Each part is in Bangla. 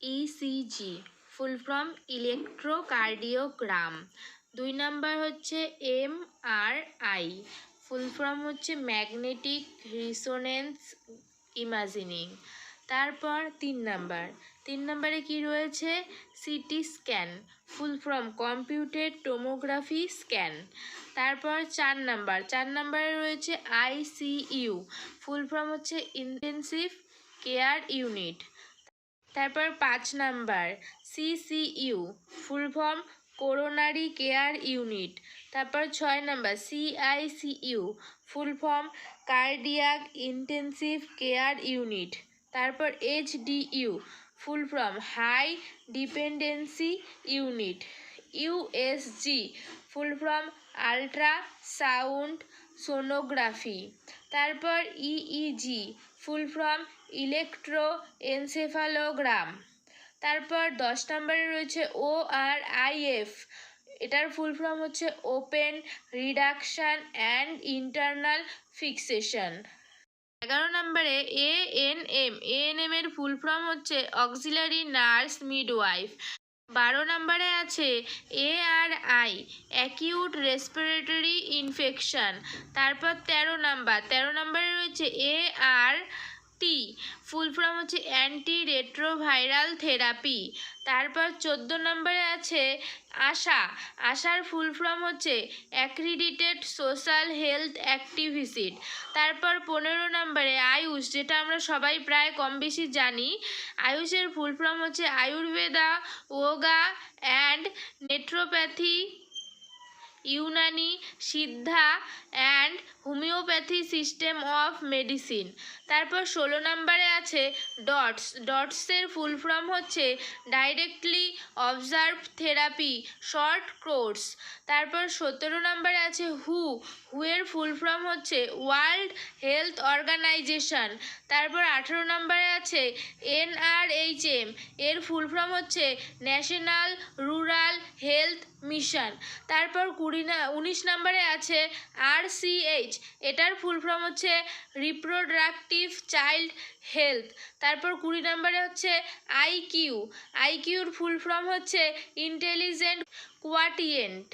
ECG full form electrocardiogram. 2 number হচ্ছে এমআরআই ফুল ফর্ম হচ্ছে ম্যাগনেটিক রিসোনেন্স ইমাজিনিং। তারপর 3 নাম্বারে কি রয়েছে? CT scan full form computed tomography scan. তারপর 4 নাম্বারে রয়েছে আইসিইউ ফুল ফর্ম হচ্ছে ইন্টেন্সিভ কেয়ার ইউনিট। তারপর 5 number CCU full form coronary care unit. তারপর 6 number CICU full form cardiac intensive care unit. তারপর HDU full form high dependency unit. USG full form ultrasound sonography. তারপর EEG full form electroencephalogram. তারপর 10 নাম্বারে রয়েছে ওআরআইএফ, এটার ফুল ফর্ম হচ্ছে open reduction and internal fixation. 11 নাম্বারে এএনএম এর ফুল ফর্ম হচ্ছে অক্সিলারি নার্স মিডওয়াইফ। 12 নাম্বারে আছে এআরআই অ্যাকিউট রেসপিরেটরি ইনফেকশন। তারপর 13 নাম্বারে রয়েছে এআরটি ফুল ফর্ম হচ্ছে অ্যান্টি রেট্রোভাইরাল থেরাপি। তারপর 14 নাম্বারে আছে আশার ফুল ফর্ম হচ্ছে অ্যাক্রিডিটেড সোশ্যাল হেলথ অ্যাক্টিভিস্ট। তারপর 15 নাম্বারে আয়ুষ, যেটা আমরা সবাই প্রায় কম বেশি জানি। আয়ুষের ফুল ফর্ম হচ্ছে Ayurveda yoga and naturopathy, Unani, Siddha and homeopathy system of medicine. তারপর 16 নাম্বারে আছে ডটসের ফুল ফর্ম হচ্ছে directly observe therapy short course. তারপর 17 নাম্বারে আছে হুয়ের ফুল ফর্ম হচ্ছে ওয়ার্ল্ড হেলথ অর্গানাইজেশন। তারপর 18 নাম্বারে আছে এনআরএইচএম, এর ফুল ফর্ম হচ্ছে ন্যাশনাল রুরাল হেলথ মিশন। তারপর 19 নাম্বারে আছে আরসিএইচ, এটার ফুল ফর্ম হচ্ছে রিপ্রোডাক্টিভ চাইল্ড হেলথ। তারপর 20 নাম্বারে হচ্ছে আইকিউর ফুল ফর্ম হচ্ছে ইন্টেলিজেন্ট কোয়াটিয়েন্ট।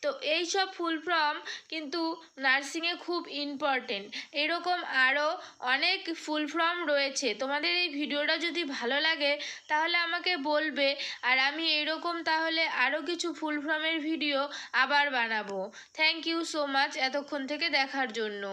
তো এই সব ফুল ফর্ম কিন্তু নার্সিংয়ে খুব ইম্পর্টেন্ট। এরকম আরও অনেক ফুল ফর্ম রয়েছে। তোমাদের এই ভিডিওটা যদি ভালো লাগে তাহলে আমাকে বলবে, আর আমি এরকম তাহলে আরও কিছু ফুল ফর্মের ভিডিও আবার বানাবো। থ্যাংক ইউ সো মাচ এতক্ষণ থেকে দেখার জন্য।